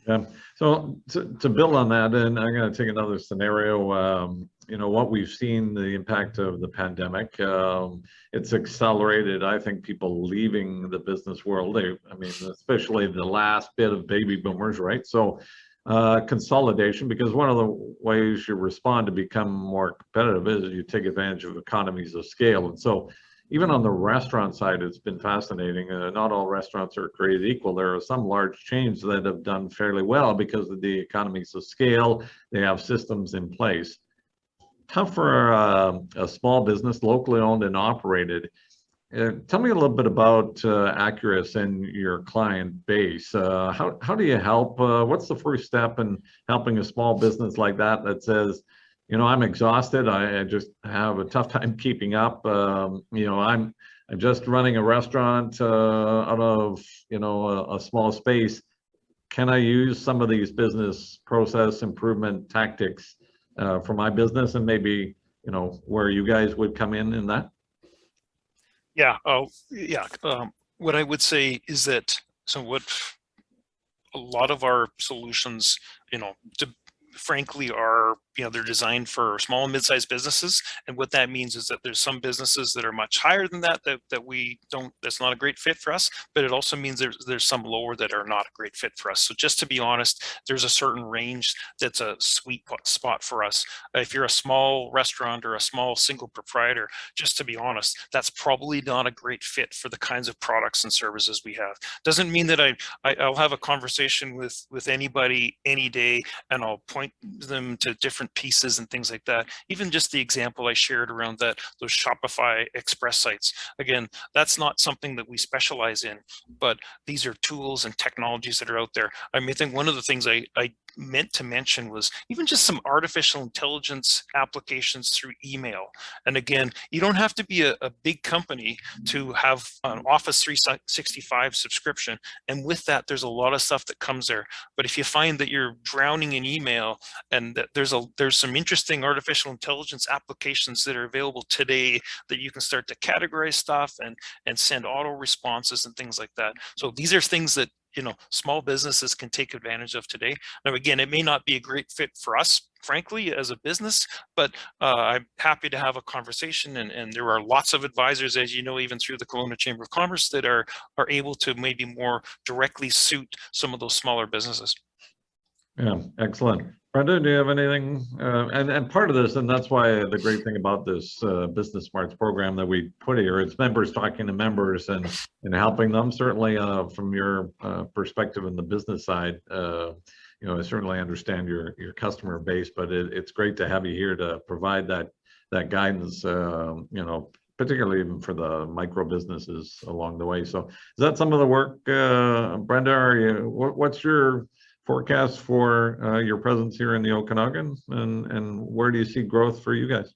Yeah. So to build on that, and I'm going to take another scenario. You know, what we've seen, the impact of the pandemic, it's accelerated, I think, people leaving the business world. I mean, especially the last bit of baby boomers, right? So consolidation, because one of the ways you respond to become more competitive is you take advantage of economies of scale. And so even on the restaurant side, it's been fascinating. Not all restaurants are created equal. There are some large chains that have done fairly well because of the economies of scale. They have systems in place. Tough for a small business, locally owned and operated. Tell me a little bit about Aqurus and your client base. How do you help? What's the first step in helping a small business like that says, you know, I'm exhausted, I just have a tough time keeping up. You know, I'm just running a restaurant out of, you know, a small space. Can I use some of these business process improvement tactics for my business, and maybe, you know, where you guys would come in that? Yeah. Oh, yeah. What I would say is that, so what a lot of our solutions, you know, frankly are, you know, they're designed for small and mid-sized businesses. And what that means is that there's some businesses that are much higher than that we don't, that's not a great fit for us. But it also means there's some lower that are not a great fit for us. So just to be honest, there's a certain range that's a sweet spot for us. If you're a small restaurant or a small single proprietor, just to be honest, that's probably not a great fit for the kinds of products and services we have. Doesn't mean that I'll have a conversation with anybody any day and I'll point them to different pieces and things like that. Even just the example I shared around those Shopify Express sites. Again, that's not something that we specialize in, but these are tools and technologies that are out there. I mean, I think one of the things I meant to mention was even just some artificial intelligence applications through email. And again, you don't have to be a big company to have an Office 365 subscription. And with that, there's a lot of stuff that comes there. But if you find that you're drowning in email, and that there's some interesting artificial intelligence applications that are available today that you can start to categorize stuff and send auto responses and things like that. So these are things that, you know, small businesses can take advantage of today. Now, again, it may not be a great fit for us, frankly, as a business, but I'm happy to have a conversation. And there are lots of advisors, as you know, even through the Kelowna Chamber of Commerce, that are able to maybe more directly suit some of those smaller businesses. Yeah, excellent. Brenda, do you have anything? And part of this, and that's why the great thing about this Business Smarts program that we put here, it's members talking to members and helping them. Certainly, from your perspective in the business side, you know, I certainly understand your customer base, but it's great to have you here to provide that guidance. You know, particularly even for the micro businesses along the way. So, is that some of the work, Brenda? What's your forecast for your presence here in the Okanagan, and where do you see growth for you guys?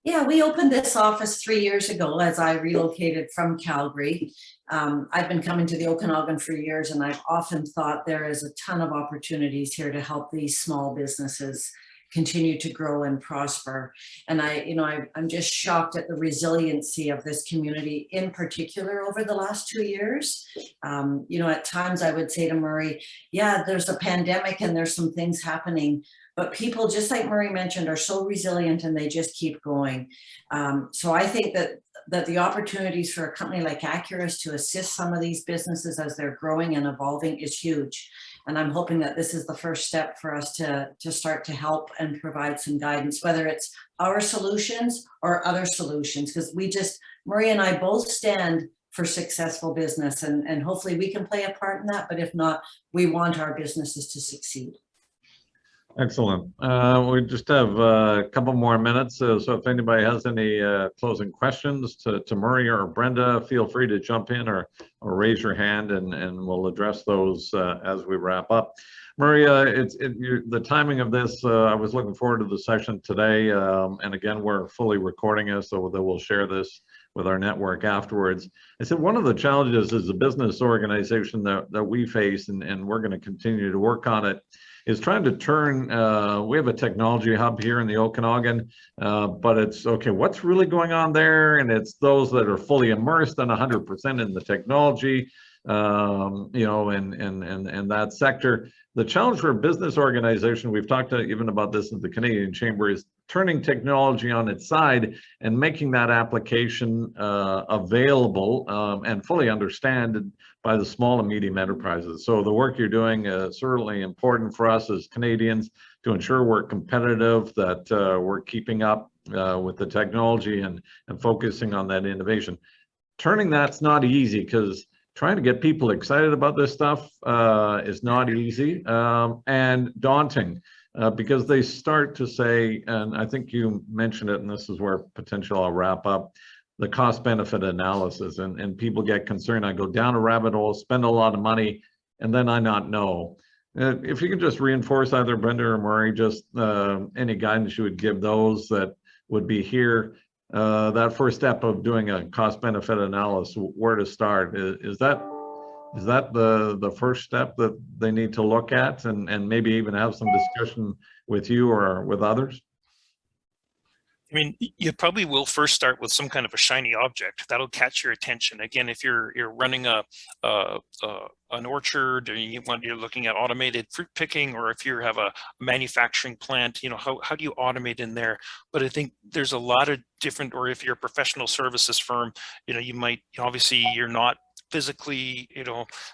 Yeah, we opened this office 3 years ago as I relocated from Calgary. I've been coming to the Okanagan for years, and I've often thought there is a ton of opportunities here to help these small businesses continue to grow and prosper. And I'm just shocked at the resiliency of this community in particular over the last 2 years. At times I would say to Murray, yeah, there's a pandemic and there's some things happening, but people, just like Murray mentioned, are so resilient and they just keep going. So I think that the opportunities for a company like Aqurus to assist some of these businesses as they're growing and evolving is huge. And I'm hoping that this is the first step for us to start to help and provide some guidance, whether it's our solutions or other solutions, because Murray and I both stand for successful business, and hopefully we can play a part in that. But if not, we want our businesses to succeed. Excellent. We just have a couple more minutes, so if anybody has any closing questions to Murray or Brenda, feel free to jump in or raise your hand, and we'll address those as we wrap up. Murray, the timing of this, I was looking forward to the session today, and again, we're fully recording it, so that we'll share this with our network afterwards. I said one of the challenges as a business organization that we face, and we're going to continue to work on it, is trying to turn, we have a technology hub here in the Okanagan, but it's, okay, what's really going on there? And it's those that are fully immersed and 100% in the technology, and that sector. The challenge for a business organization, we've talked even about this at the Canadian Chamber, is turning technology on its side and making that application available and fully understood by the small and medium enterprises. So the work you're doing is certainly important for us as Canadians to ensure we're competitive, that we're keeping up with the technology and focusing on that innovation. Turning that's not easy, because trying to get people excited about this stuff is not easy and daunting. Because they start to say, and I think you mentioned it, and this is where potential I'll wrap up, the cost benefit analysis, and people get concerned. I go down a rabbit hole, spend a lot of money, and then I not know. If you could just reinforce, either Brenda or Murray, just any guidance you would give those that would be here, that first step of doing a cost benefit analysis, where to start. Is that the first step that they need to look at, and maybe even have some discussion with you or with others? I mean, you probably will first start with some kind of a shiny object that'll catch your attention. Again, if you're running an orchard, or you're looking at automated fruit picking, or if you have a manufacturing plant, how do you automate in there? But I think there's a lot of different, or if you're a professional services firm, you might, obviously you're not physically,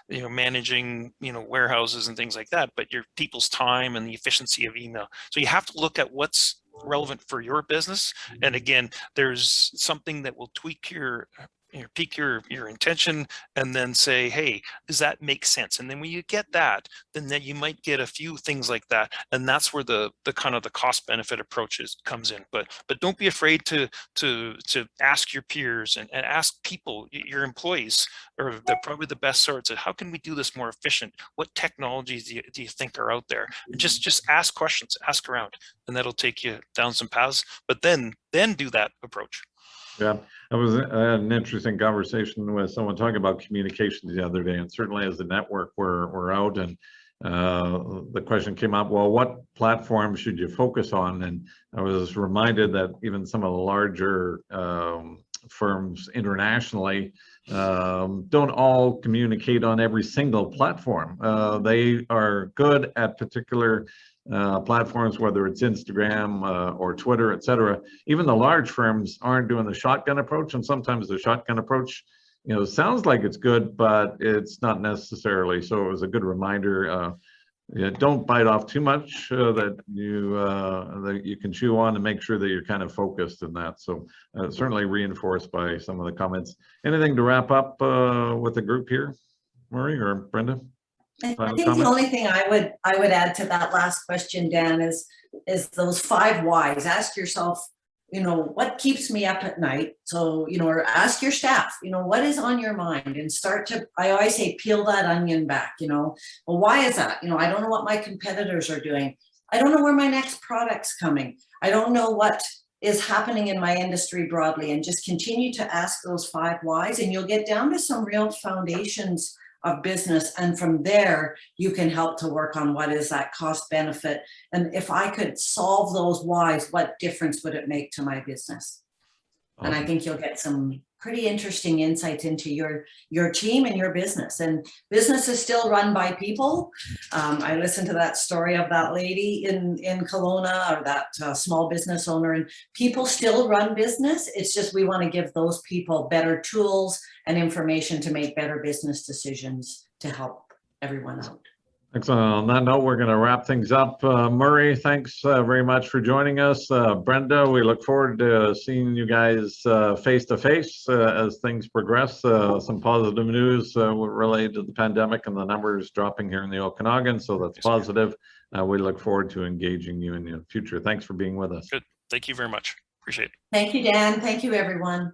managing, warehouses and things like that, but your people's time and the efficiency of email. So you have to look at what's relevant for your business. And again, there's something that will tweak pique your intention, and then say, hey, does that make sense? And then when you get that, then you might get a few things like that, and that's where the kind of the cost benefit approaches comes in. But don't be afraid to ask your peers and ask people, your employees, or they're probably the best sorts of, how can we do this more efficient? What technologies do you think are out there? And just ask questions, ask around, and that'll take you down some paths. But then do that approach. Yeah, I had an interesting conversation with someone talking about communications the other day, and certainly as a network, we're out, and the question came up, well, what platform should you focus on? And I was reminded that even some of the larger firms internationally don't all communicate on every single platform. They are good at particular platforms, whether it's Instagram or Twitter, etc. Even the large firms aren't doing the shotgun approach, and sometimes the shotgun approach, sounds like it's good, but it's not necessarily. So it was a good reminder. Don't bite off too much that you can chew on, and make sure that you're kind of focused in that. So certainly reinforced by some of the comments. Anything to wrap up with the group here, Murray or Brenda? I think the only thing I would add to that last question, Dan, is those 5 whys. Ask yourself, what keeps me up at night? So, or ask your staff, what is on your mind, and I always say, peel that onion back, well, why is that? I don't know what my competitors are doing. I don't know where my next product's coming. I don't know what is happening in my industry broadly, and just continue to ask those 5 whys, and you'll get down to some real foundations of business. And from there, you can help to work on what is that cost benefit. And if I could solve those whys, what difference would it make to my business? And I think you'll get some pretty interesting insights into your team and your business. And business is still run by people. I listened to that story of that lady in Kelowna, or that small business owner, and people still run business. It's just we want to give those people better tools and information to make better business decisions to help everyone out. Excellent. On that note, we're going to wrap things up. Murray, thanks very much for joining us. Brenda, we look forward to seeing you guys face to face as things progress. Some positive news related to the pandemic and the numbers dropping here in the Okanagan, so that's positive. We look forward to engaging you in the future. Thanks for being with us. Good. Thank you very much. Appreciate it. Thank you, Dan. Thank you, everyone.